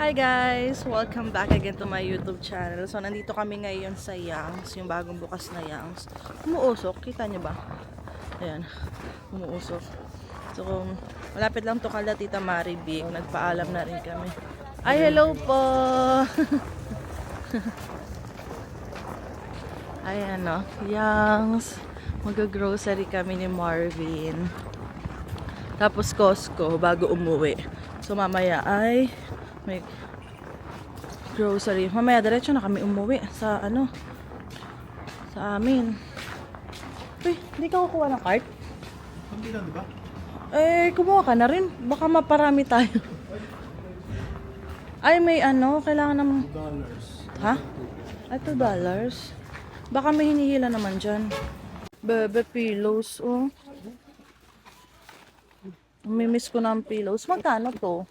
Hi guys! Welcome back again to my YouTube channel. So, nandito kami ngayon sa Yangs, yung bagong bukas na Yangs. Umuusok, kita nyo ba? Ayan, umuusok. So, malapit lang to kala Tita Maribig. Nagpaalam na rin kami. Ay, hello po! Ayan o, Yangs. Mag-grocery kami ni Marvin. Tapos Costco bago umuwi. So, mamaya ay may grocery. Mamaya diretso na kami umuwi sa sa amin. Uy, hindi ka kukuha ng cart? Hindi lang, di ba? Eh, kumuha ka na rin. Baka maparami tayo. Ay, may kailangan ng... $2. Ha? Ay, $2. Baka may hinihila naman dyan. Bebe pillows, oh. Mimiss ko ng pillows. Magkano to?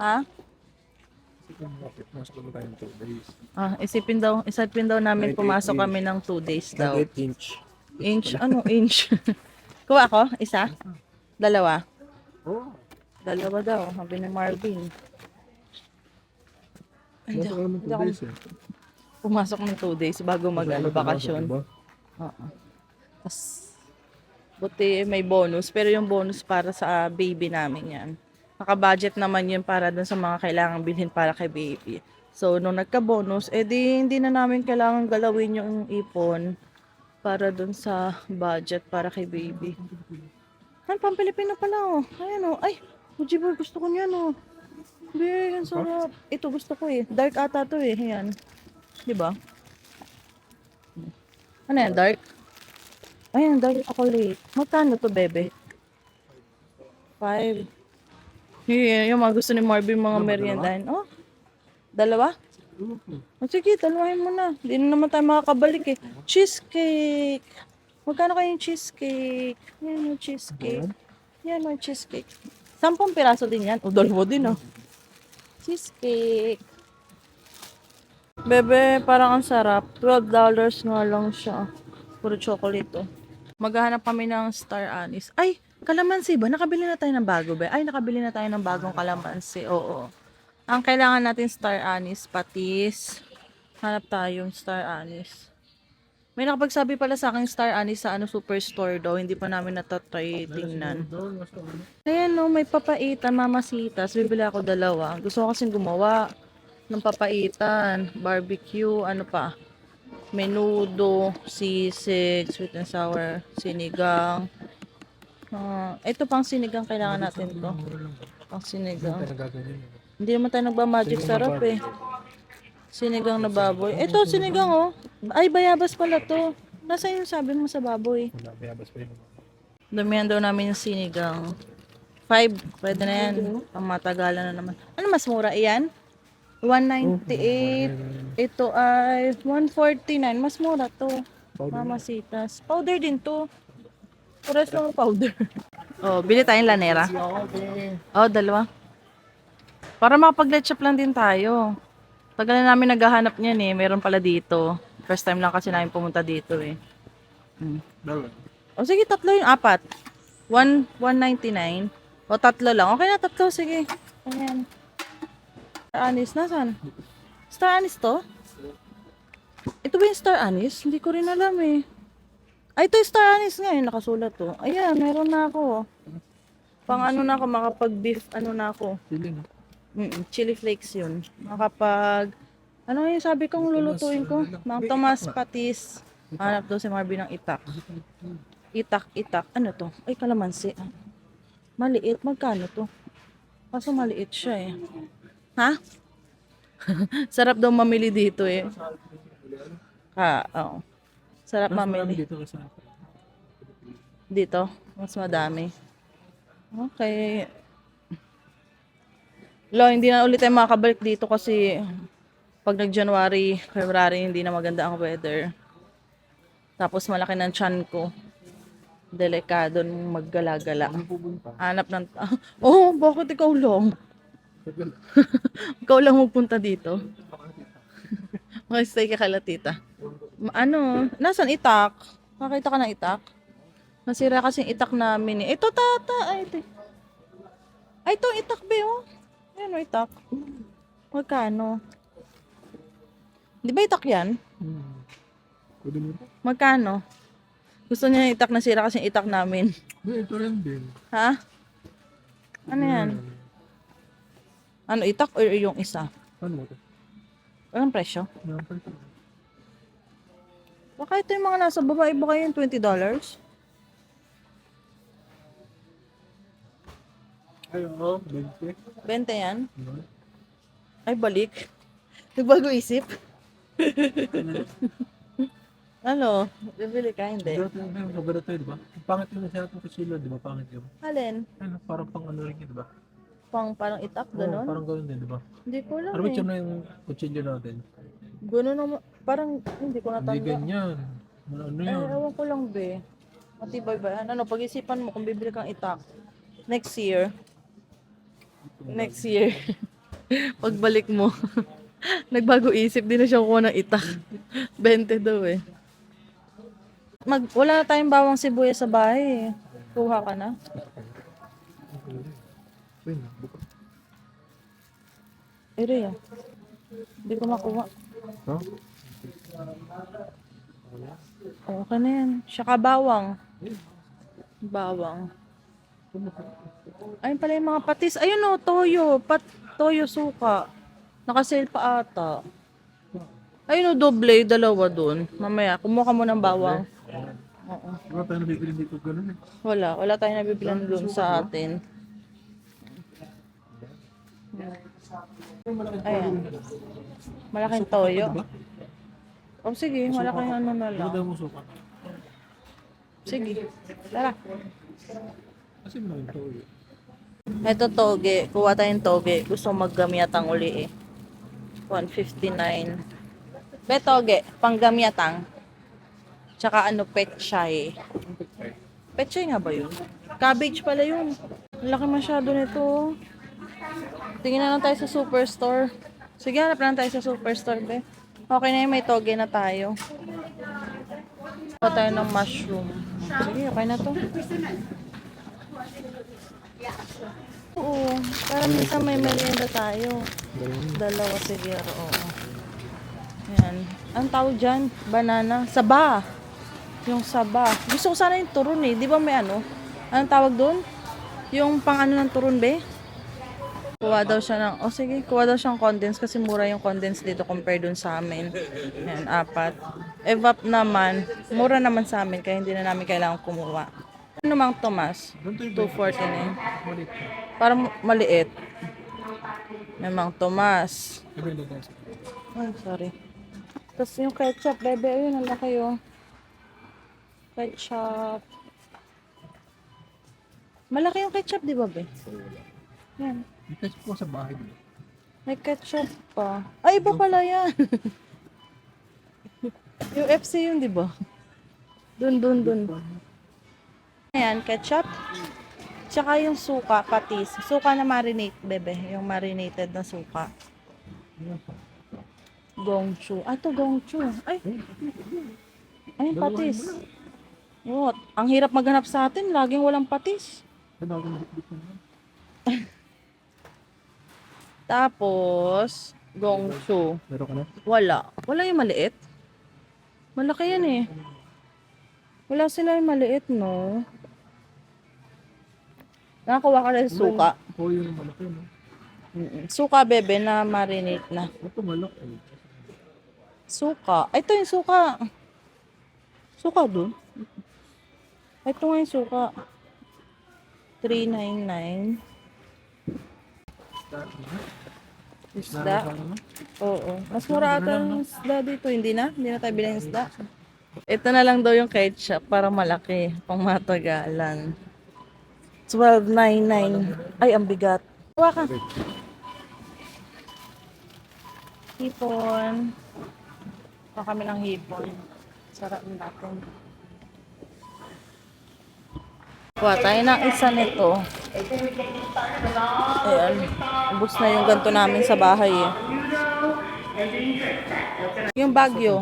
Ha? Mas kung tayo 2 days. Ah, isipin daw namin pumasok kami ng 2 days daw. 8 inch. Inch? Anong inch? Kuha ako? Isa? Dalawa? Oh. Dalawa daw, sabi ni Marvin. Ay, Mas kung hindi 2 ako days eh. pumasok ng 2 days bago bakasyon. Diba? Oo. Tapos, buti may bonus. Pero yung bonus para sa baby namin yan. Naka-budget naman yun para dun sa mga kailangan bilhin para kay baby. So, nung nagka-bonus, hindi na namin kailangan galawin yung ipon para dun sa budget para kay baby. Ay, pang-Pilipino pala, oh. Ayan, oh. Ay, Fuji boy, gusto ko niyan, oh. Hindi, ang sarap. Ito, gusto ko, eh. Dark ata to, eh. Ayan. Diba? Ano yan, dark? Ayan, dark chocolate. Magkano to, bebe? 5. Yung mga gusto ni Marvin, mga meriendahin. Oh, dalawa? Oh, sige, dalawahin mo na. Hindi na naman tayo makakabalik eh. Cheesecake. Magkano kayong cheesecake? Yan yung cheesecake. Yan yung cheesecake. 10 piraso din yan. O, dalawa din oh. Cheesecake. Bebe, parang ang sarap. $12 nga lang siya. Puro chocolate oh. Maghahanap kami ng star anise. Ay, kalamansi ba? Nakabili na tayo ng bago ba? Ay, nakabili na tayo ng bagong kalamansi. Oo. Ang kailangan natin star anise, patis. Hanap tayong star anise. May nakapagsabi pala sa akin star anise sa superstore daw. Hindi pa namin natatry tingnan. Ayan no, may papaitan, mamasitas. Bibili ako dalawa. Gusto ko kasing gumawa ng papaitan, barbecue, ano pa. Menudo, sisig, sweet and sour, sinigang. Ito pang sinigang kailangan natin to. Pang sinigang. Hindi naman tayo nagba-magic sarap eh. Sinigang na baboy. Ito, sinigang oh. Ay, bayabas pala to. Nasaan yung sabi mo sa baboy? Wala, bayabas pa yun. Damihan daw namin yung sinigang. 5, pwede na yan. Pang matagalan na naman. Ano mas mura? Iyan? 198. Ito ay 149. Mas mura to. Mamasitas. Powder din to. Puras lang powder. Oh, bili tayong lanera. Oh, dalawa. Para makapag-letchup lang din tayo. Tagal na namin naghahanap niyan eh. Meron pala dito. First time lang kasi namin pumunta dito eh. Dalawa. O sige, tatlo yung 4. 199. O tatlo lang. Okay na, tatlo. Sige. Ayan. Star anise, nasan? Star anise to? Ito ba yung star anise? Hindi ko rin alam eh. Ay, ito yung star anise nga yung nakasulat to. Ayan, meron na ako. Pang ano na ako, makapag-beef, ano na ako. Sili na. Chili flakes yun. Makapag, ano yung sabi kong lulutuin ko? Mang Tomas patis. Hanap daw si Marvin ng itak. Itak. Ano to? Ay, kalamansi. Maliit. Magkano to? Kaso maliit siya eh. Ha? Sarap daw mamili dito eh. Oo. Sarap mamili. Dito kasi. Dito, mas madami. Okay. Hindi na ulit tayo makakabalik dito kasi pag nag-January, February, hindi na maganda ang weather. Tapos malaki ng tiyan ko. Delikado nung maggala-gala. Hanap ng... Oh, bakit ikaw lang? Ikaw lang magpunta dito. Mag-stay ka kala tita. Nasaan itak? Nakita ka ng itak? Nasira kasi yung itak namin eh. Ito tata. Ay, ito itak be oh. Ano itak? Magkano? Di ba itak yan? Pwede mo ito? Magkano? Gusto niya yung itak na sira kasi yung itak namin. Hindi, ito rin din. Ha? Ano yan? Ano, itak or yung isa? Ano mo ito? Anong presyo? Meron pa ito. Baka ito yung mga nasa baba, iba kayo yung $20? Ay, oo. 20. 20 yan? Ano? Ay, balik. Nagbago isip. Ano? Bibili ka, hindi. Maganda tayo, di ba? Ang pangit yung nasa natin kusilo, di ba? Pangit yun. Alin? Ano, parang pang ano rin yun, di ba? Parang itak, Oo, ganon? parang gano'n din, di ba? Hindi ko alam Ano ba eh. yun na yung kutsilyo natin? Ganon naman. Parang hindi ko Hindi natanda. ganyan. Ano Eh, yun? ewan ko lang be. Matibay ba yan? Ano, pag-isipan mo kung bibili kang itak. Next year. Next year. Pagbalik mo. Nagbago isip, di na siya kukuha ng itak. 20 daw eh. Wala na tayong bawang sibuyas sa bahay eh. Kuha ka na. Uy, buka. Ere ah. Hindi ko makuha. Ha? Okay na yan. Siya ka bawang. Bawang. Ayun pala yung mga patis. Ayun o, toyo. Toyo suka. Nakasale pa ata. Ayun o, doble. Dalawa dun. Mamaya, kumuha ka mo ng bawang. Oo. Wala tayo nabibili dito gano'n eh. Wala tayong nabibilan dun sa atin. Ayan. Malaking toyo. O sige, malaking ano na Ano lang. daw mo suka? Sige, tara. Kasi malaking to eh. Ito toge. Kuha tayong toge. Gusto maggamyatang uli eh. 159. Be toge, panggamyatang. Tsaka ano, pechay. Pechay nga ba yun? Cabbage pala yun. Ang laki masyado nito. Tingin na lang tayo sa superstore. Sige, hanap lang tayo sa superstore, be. Okay na yun, may toge na tayo. Kuha tayo ng mushroom. Sige, okay na to. Oo, para minsan may merienda tayo. Dalawa siguro, oo. Yan. Ang tawag dyan? Banana. Saba. Yung saba. Gusto ko sana yung turon eh. Di ba may ano? Anong tawag doon? Yung pang ano ng turon, be? Kuha daw siya ng, sige, kuha daw siyang condense kasi mura yung condense dito compare dun sa amin. Yan, 4. Evap naman, mura naman sa amin kaya hindi na namin kailangan kumuha. Ano mang Tomas? 249. Malit ka. Para maliit. Namang Tomas. Ano yung lagay? Ay, sorry. Tapos yung ketchup, bebe, ayun, ang laki oh. Ketchup. Malaki yung ketchup, di ba, be? Yan. May kasi po sa bahay dito. May ketchup pa. Ay, iba pala yan. Yung FC yun, di ba? Dun. Ayan, ketchup. Tsaka yung suka, patis. Suka na marinate, bebe. Yung marinated na suka. Gongchu. Ah, ito gongchu. Ay. Ayun, patis. What? Ang hirap maghanap sa atin. Laging walang patis. Ano ako nabitbit mo? Tapos, gongchu. Meron ka na? Wala. Wala yung maliit. Malaki yan eh. Wala sila yung maliit, no? Nakakuha ka na sa suka. Oo, yung malaki, no? Suka, bebe, na marinate na. Ito malaki. Suka. Ay, ito yung suka. Suka doon. Ito nga yung suka. 399. Isda. Oo. Mas mura ata yung isda dito. Hindi na? Hindi na tayo bilang isda. Ito na lang daw yung ketchup para malaki. Pang matagalan. 12.99. Ay, ang bigat. Kuha ka. Hipon. Kuha kami ng hipon. Sarap natin. Kuha tayo ng isa nito. Ayan. Ubus na yung ganito namin sa bahay eh. Yung bagyo.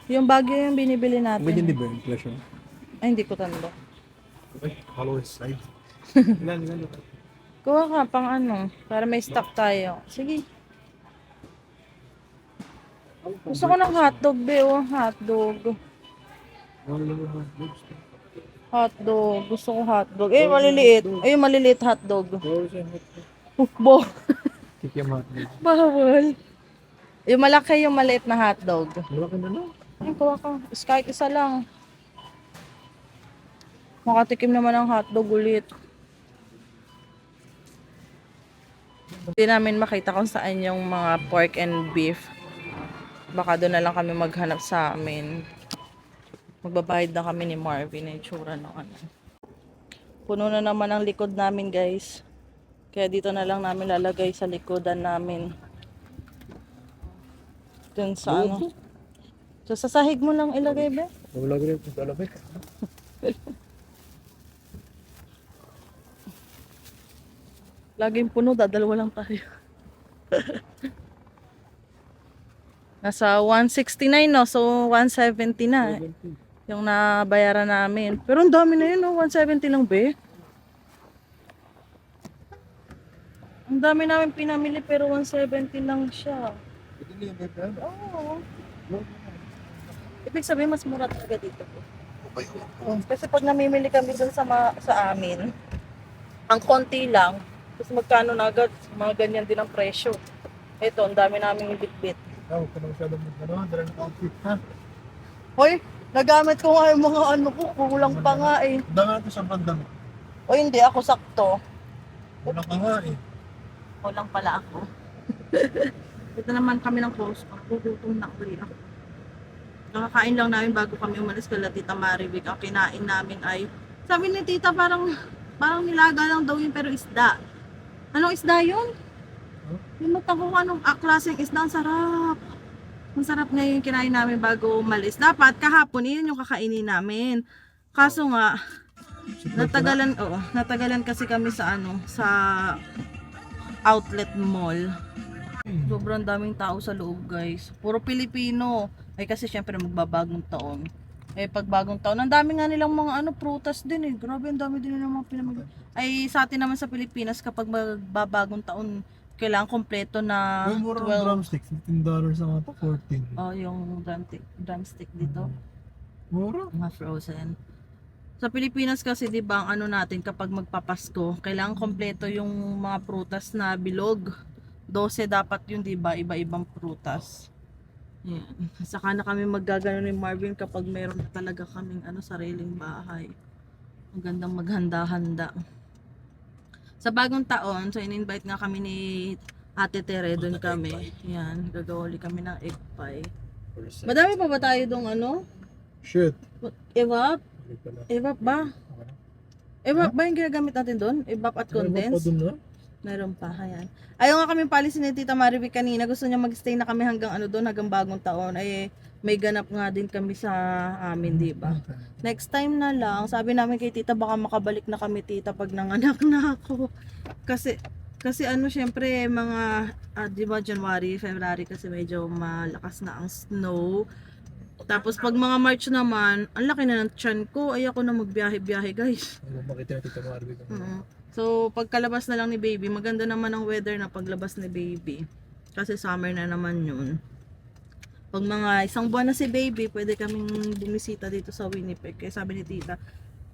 Yung bagyo yung binibili natin. Ganyan din ba yung presyo? Ay, hindi ko tanda. Ay, follow his side. Ilan? Kuha ka pang ano, para may stock tayo. Sige. Gusto ko ng hotdog, be, oh. Hotdog. Hotdog. Gusto ko hotdog. Eh, maliliit. Ayun, maliliit hotdog. Bo. Kikiamat. Bawal. Yung malaki, yung maliit na hotdog. Malaki na lang. Ay, kuha ka. Is kahit isa lang. Makatikim naman ng hotdog ulit. Hindi namin makita kung saan yung mga pork and beef. Baka doon na lang kami maghanap sa amin. Magbabayad na kami ni Marvin ng itsura ng ano. Puno na naman ang likod namin, guys. Kaya dito na lang namin lalagay sa likodan namin. Dun sa ano. So, sa sahig mo lang ilagay, be? Wala ko rin kung talabay. Laging puno, dadalawa lang tayo. Nasa 169, no? So, 170 na. Yung nabayaran namin. Pero ang dami na yun, no? 170 lang, be. Ang dami namin pinamili, pero 170 lang siya. Oo. Ibig sabihin, mas mura talaga dito. Kasi pag namimili kami dun sa amin, ang konti lang, tapos magkano na agad, mga ganyan din ang presyo. Ito, ang dami naming bitbit. Huwag ka na masyadong dala ng outfit, ha? Hoy, nagamit ko nga yung mga ano ko, kulang pa nga eh. Ang dami natin sa bandang. O hindi, ako sakto. Wala ka nga eh. Kulang pala ako. Ito naman kami ng Costco. Gugutom na ulit ako. Nakakain lang namin bago kami umalis kala Tita Marivic. Ang kinain namin ay, sabi ni Tita parang nilaga lang daw yun pero isda. Anong isda yun? Huh? Yung matako ko anong klaseng isda. Ang sarap. Ang sarap nga yung kinain namin bago umalis. Dapat kahapon yun yung kakainin namin. Kaso nga, natagalan kasi kami sa sa outlet mall. Sobrang daming tao sa loob, guys. Puro Pilipino. Ay kasi syempre magbabagong taon. Eh pag bagong taon, ang dami nga nilang mga prutas din eh. Grabe, ang dami din nilang mga pinamili. Ay sa atin naman sa Pilipinas kapag magbabagong taon, kailangan kompleto na Yung mura ng drumstick, $15 ang ata, 14. Oh, yung drumstick dito. Mura? Mga frozen. Sa Pilipinas kasi 'di ba ang natin kapag magpapasko, kailangan kompleto yung mga prutas na bilog. 12 dapat yun, 'di ba? Iba-ibang prutas. Yan. Saka na kami maggagano ni Marvin kapag meron na talaga kaming sariling bahay. Ang gandang maghanda-handa. Sa bagong taon, so in-invite nga kami ni Ate Tere, doon kami. Yan, gagawa ulit kami ng egg pie. Madami pa ba tayo dong Shit. Evap? Evap ba? Evap ba yung ginagamit natin doon? Evap at condense? Meron pa, ayan. Ayaw nga kami palisin ni Tita Marivic kanina. Gusto niya mag-stay na kami hanggang doon, hanggang bagong taon. Ay, may ganap nga din kami sa amin, di ba? Next time na lang, sabi namin kay Tita, baka makabalik na kami, Tita, pag nanganak na ako. Kasi syempre, mga, di ba, January, February, kasi medyo malakas na ang snow. Tapos pag mga March naman, ang laki na ng tiyan ko. Ay, ako na magbiyahe-biyahe, guys. Makita na Tita Marvic. So, pagkalabas na lang ni baby, maganda naman ang weather na paglabas ni baby. Kasi summer na naman yun. Pag mga isang buwan na si baby, pwede kaming bumisita dito sa Winnipeg. Kaya sabi ni Tita,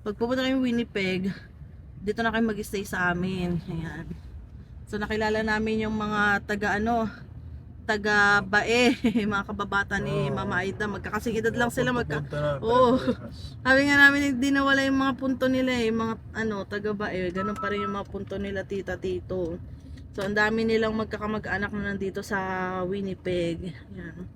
pag pupunta kami Winnipeg, dito na kayo mag-stay sa amin. Ayan. So, nakilala namin yung mga taga-bae, mga kababata ni Mama Aida. Magkakasing edad lang sila. Sabi nga namin, hindi nawala yung mga punto nila eh. Mga taga-bae. Ganun pa rin yung mga punto nila, tita, tito. So, ang dami nilang magkakamag-anak na nandito sa Winnipeg. Yan.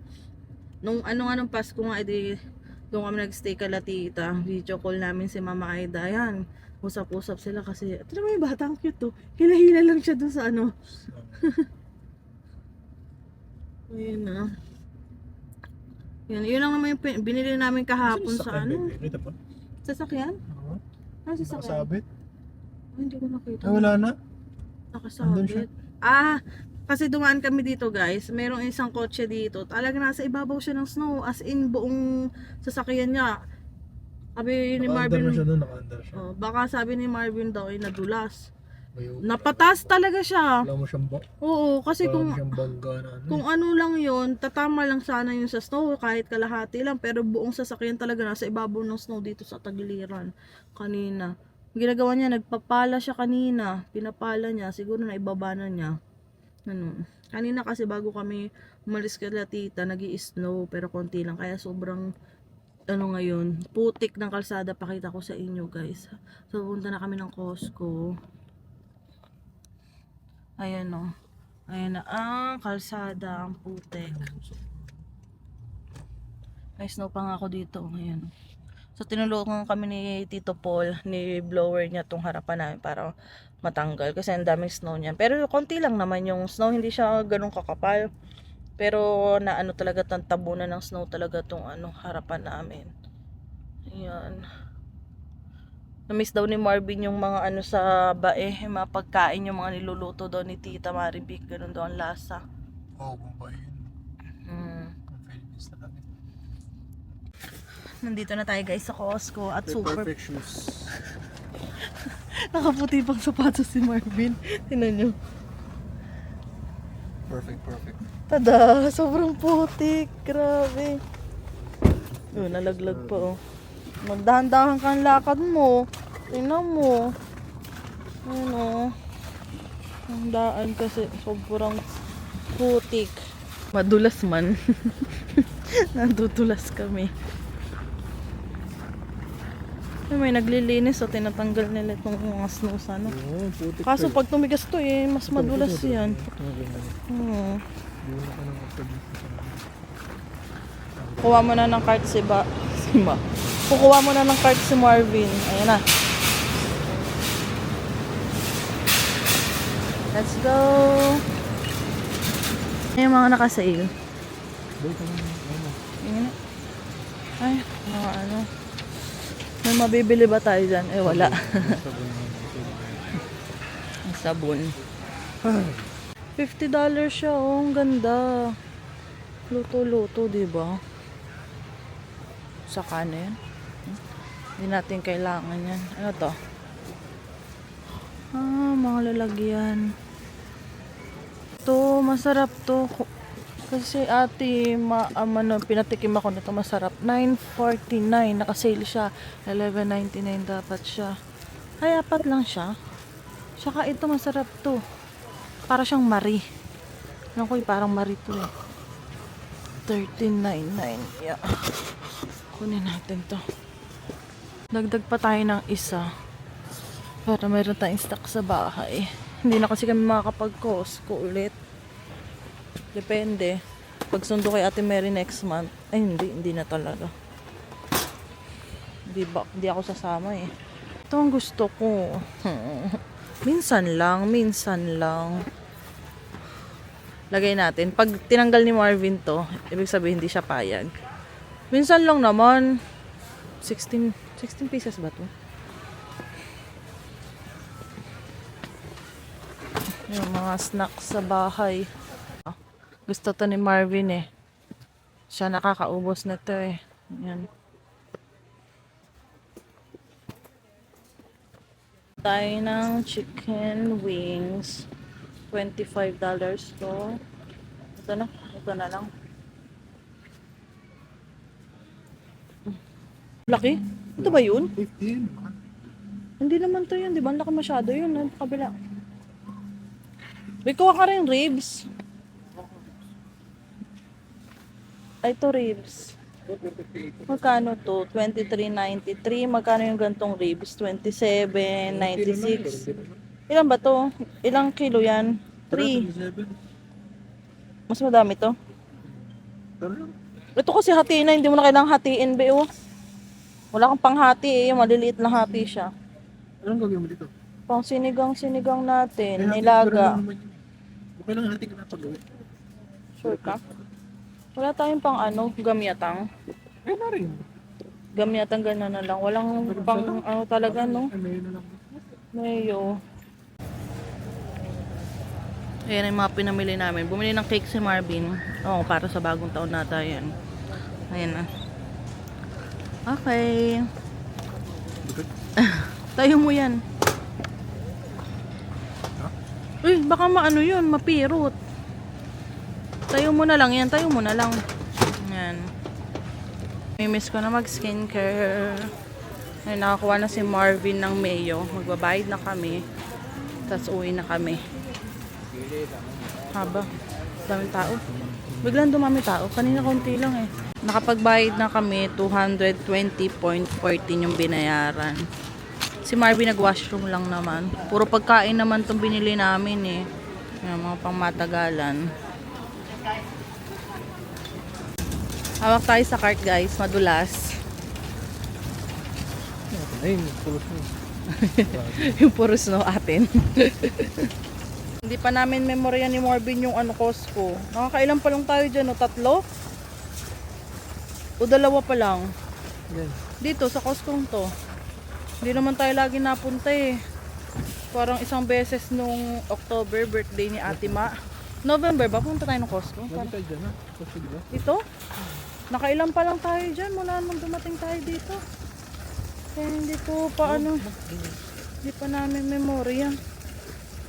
Nung anong Pasko nga, doon kami nag-stay kala tita. Video call namin si Mama Aida. Yan. Usap-usap sila kasi, ito naman yung bata, ang cute to. Hila-hila lang siya doon sa Ayun na. Yun lang naman yung binili namin kahapon sa sasakyan? Oo. Sasakyan? Nakasabit? Hindi ko nakita. Wala na? Andun siya. Nakasabit. Kasi dumaan kami dito, guys. Merong isang kotse dito. Talaga nasa ibabaw siya ng snow. As in, buong sasakyan niya. Sabi ni Marvin, Naka-under siya. baka sabi ni Marvin daw ay nadulas. Napatas talaga siya. Wala mo siyang Oo, kasi wala mo kung siyang bangga na ano. kung ano lang yon, tatama lang sana yun sa snow, kahit kalahati lang, pero buong sasakyan talaga nasa ibabaw ng snow dito sa tagiliran kanina. Ang ginagawa niya, nagpapala siya kanina, pinapala niya, siguro na ibaba na niya. Ano, kanina kasi bago kami umalis kay tita, nag-i-snow, pero konti lang, kaya sobrang ano ngayon, putik ng kalsada, pakita ko sa inyo guys. So, punta na kami ng Costco. Ayan o. Ayan na ang kalsada, ang putik. May snow pa nga ako dito. Ayan. So tinulungan kami ni Tito Paul, ni blower niya tong harapan namin para matanggal. Kasi ang daming snow niyan. Pero konti lang naman yung snow. Hindi siya ganun kakapal. Pero naano talaga tang tabunan ng snow talaga tong ano, harapan namin. Ayan. Na-miss daw ni Marvin yung mga ano sa bae, yung mga pagkain, yung mga niluluto daw ni Tita Maribik, ganun daw ang lasa. Oo, kung ba yun. Mm. Ang Philippines na kami. Nandito na tayo guys sa Costco at super Perfect shoes. nakaputi pang sapatos si Marvin. Tingnan nyo. Perfect. Tada! Sobrang putik. Grabe. Oh, nalaglag pa oh. Magdahan-dahan kang lakad mo. Tingnan mo. Ano? Ang daan kasi sobrang putik. Madulas man. Nandudulas kami. May naglilinis o tinatanggal nila itong mga snow sa ano. Oo, putik. Kaso pag tumigas to mas madulas yan. Hmm. Kuha mo na ng card si Ma. Kukuha mo na ng card si Marvin. Ayan na. Let's go. Ayan yung mga nakasale. Ayan. Ay, mga ano. May mabibili ba tayo dyan? Eh, wala. Ang sabon. $50 siya, oh. Ang ganda. Luto-luto, diba? Saka na yan. Hindi natin kailangan yan. Ano to? Mga lalagyan. To, masarap to. Kasi ate, pinatikim ako nito, masarap. $9.49, nakasale siya. $11.99 dapat siya. Ay, apat lang siya. Saka ito, masarap to. Para siyang Marie. Ano ko, parang Marie to eh. $13.99. Yeah. Kunin natin to. Dagdag pa tayo ng isa. Para mayroon tayong stock sa bahay. Hindi na kasi kami makakapag-Costco ulit. Depende. Pag sundo kay Ate Mary next month, ay hindi na talaga. Hindi ako sasama eh. Ito ang gusto ko. Minsan lang. Lagay natin. Pag tinanggal ni Marvin to, ibig sabihin hindi siya payag. Minsan lang naman. 16 pieces ba to? Yung mga snacks sa bahay. Gusto to ni Marvin eh. Siya nakakaubos na to eh. Ayan. Tayo ng chicken wings. $25 to. Ito na lang. Laki? Ito ba yun? 15. Hindi naman to yun. Di ba? Ang laki masyado yun. Ang kabila. May kuha ka rin ribs. Ay, to ribs. Magkano to? $23.93. Magkano yung gantong ribs? $27.96. Ilan ba to? Ilang kilo yan? 3. Mas madami to. Ito kasi hati na. Hindi mo na kailangang hatiin, be. Wala kang panghati eh. Maliliit lang hati siya. Anong gagawin mo dito? Pang sinigang natin. Nilaga. Okay lang hati ka na pag-gawin. Sure ka? Wala tayong pang gamyatang. Ay na rin. Gamyatang gano'n na lang. Walang pang talaga, no? Ano na lang. Mayo. Ayan yung mga pinamili namin. Bumili ng cake si Marvin. Para sa bagong taon nata yan. Ayan na. Okay. Tayo mo yan. Uy, baka maano yun, mapirot. Tayo mo na lang yan, tayo mo na lang. Yan. Mimiss ko na mag-skincare. Ay, nakakuha na si Marvin ng mayo. Magbabayad na kami. Tapos uwi na kami. Haba. Daming tao. Biglang dumami tao. Kanina konti lang eh. Nakapagbayad na kami. 220.14 yung binayaran. Si Marvin nag-washroom lang naman. Puro pagkain naman itong binili namin eh. Yung mga pangmatagalan. Hawak tayo sa cart guys. Madulas. Ayun, pulos mo. Yung puro snow atin. Hindi pa namin memorya ni Marvin yung Costco. Nakakailan pa lang tayo dyan, 3? O 2 pa lang. Yan. Dito, sa Costco to. Hindi naman tayo lagi napunta eh. Parang isang beses nung October, birthday ni Ate Ma. November ba? Punta tayo ng Costco? Lagi tayo dyan ha? Kasi diba? Dito? Nakailan pa lang tayo dyan. Mula nung dumating tayo dito. Kaya hindi ko pa hindi pa namin memorya.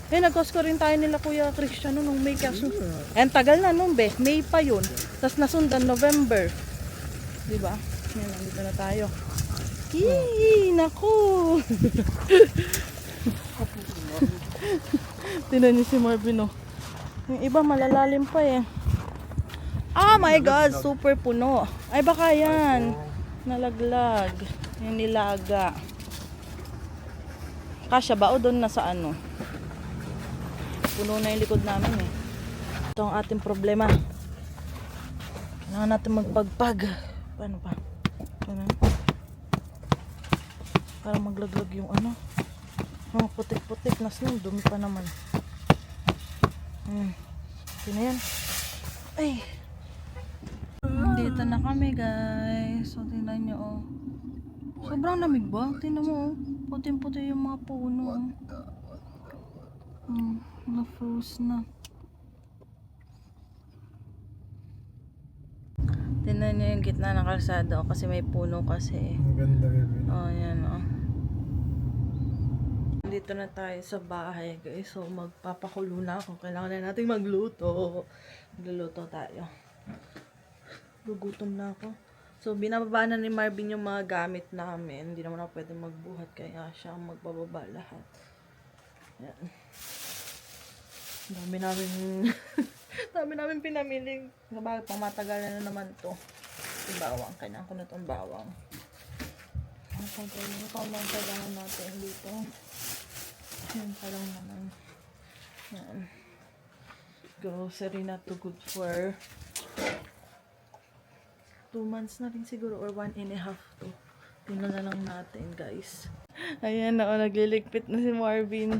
Eh, nag-Costco rin tayo nila Kuya Cristiano nung May kaso. Eh, tagal na nung be. May pa yun. Tapos nasundan November. Diba? Yan, nandito na tayo. Yee! Naku! Tinan niyo si Marvin, oh. Yung iba malalalim pa eh. Oh my God! Super puno. Ay, baka yan. Nalaglag. Yung nilaga. Kasya ba o doon na sa ano? Puno na yung likod namin eh. Ito ang ating problema. Kailangan natin magpagpag. Paano pa? Paano? Para maglaglag yung ano. Mga putik-putik na snow. Dumi pa naman. Sino yan? Ay! Dito na kami guys. So tingnan nyo oh. Sobrang lamig ba? Tingnan mo oh. Puting-puti yung mga puno. Na-froze na. Tingnan nyo yung gitna ng kalsada oh, kasi may puno kasi. Ang ganda rin. Oh, yan oh. Dito na tayo sa bahay guys. So magpapakulo na ako. Kailangan na natin magluto. Magluluto tayo. Gugutom na ako. So binababa na ni Marvin yung mga gamit namin. Hindi naman ako pwede magbuhat kaya siya ang magbababa lahat. Yan. Dami namin dami namin pinamili. Bakit pang matagalan na naman to. Yung bawang. Kailangan ko na itong bawang. Matagalan na pang matagalan natin dito. Yan pa lang naman. Yan. Grocery na to good for 2 months na rin siguro or 1.5 to. Tingnan na lang natin guys. Ayan na, nagliligpit na si Marvin.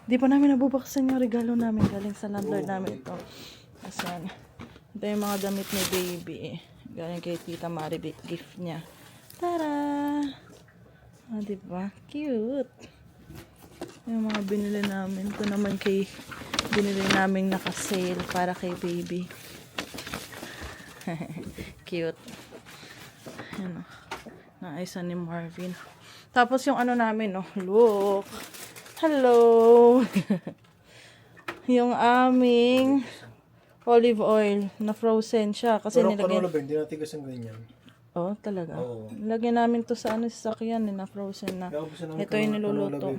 Di pa namin nabubuksan yung regalo namin galing sa landlord namin ito. Asan? Ito yung mga damit ni baby eh. Galing kay Tita Maribik, gift niya. Tara! Ah, diba? Cute! Yung mga binili namin. Ito naman kay binili namin naka-sale para kay baby. Cute. Ayan o. Naayos ni Marvin. Tapos yung ano namin, oh. Look. Hello. Yung aming olive oil na frozen siya. Kasi Pero nilagyan. paano ba? Hindi natigas ang ganyan. Oh, talaga. Oo. Lagyan namin to sa ano, sasakyan na frozen na. Ito yung niluluto.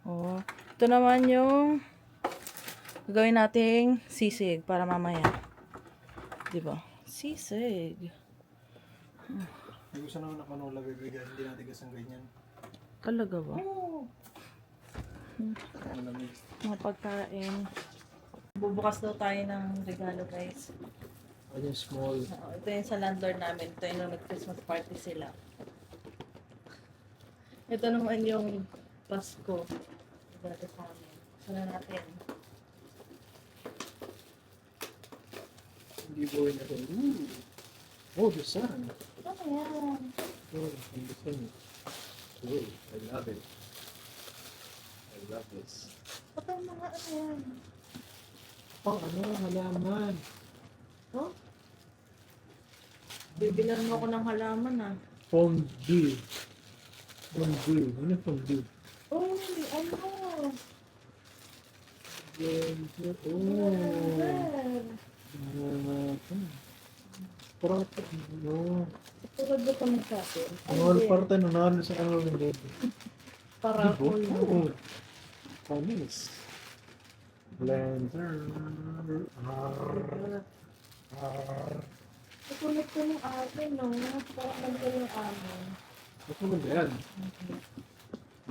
Oh. Ito naman yung gagawin nating sisig para mamaya. Diba? Sisig. Hindi ko sana na paano bibigyan. Hindi natigas ang ganyan. Talaga ba? Oo. Ang lamig. Mga pagkain. Bubukas daw tayo ng regalo guys. Ano yung small? Ito yung sa landlord namin. Ito yung nag-Christmas party sila. Ito naman yung Pasko. Dito sa amin. Sana natin. Hindi buhay na rin. Oh, the sun. Ano yan? Oh, the sun. Oh, I love it. I love this. Ito yung mga ano yan? Oh, ano, halaman. Oh? Bibilan mo ako ng halaman ah. Fondue. Fondue. Ano fondue? Oh, ano? Parang, no. Tulad ba kami sa atin? Ang parte nanalo sa ano ng baby. Para Diba? all. Oo. Panis. Blender. Nakulit ko ng atin, no? Parang nandun yung amin. Ano ba yan?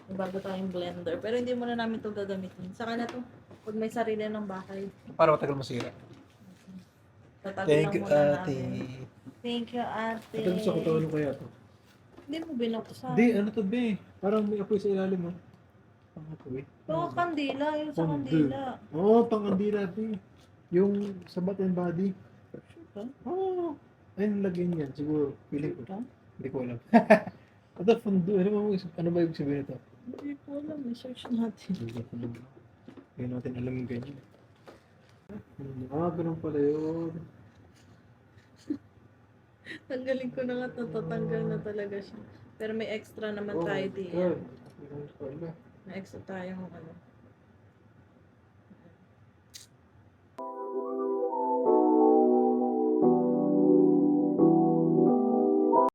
May bago tayong blender. Pero hindi muna namin ito gagamitin. Saka na to. Pag may sarili ng bahay. Para matagal masira. Tatago lang muna namin. Thank you, ate. Ito gusto ko ano kaya to? Hindi mo binuksan. Hindi, ano to be? Parang may apoy sa ilalim mo. Pang apoy. Ito, kandila. Yung sa Fondue. kandila. Oo, pang kandila be. Yung sa Bath and Body. Ito? Oo. Ayun, lagyan yan. Siguro, piling ko. Ito? Hindi ko alam. Ito, fondue. Ano ba ibig sabihin ito? Hindi ko alam. I-search natin. Hindi natin alam yung ganyan. Ganun pala yun. Tanggalin ko na nga ito. Tatanggal na talaga siya. Pero may extra naman tayo Oh, diyan. God. Ganun pala. May extra tayong ano.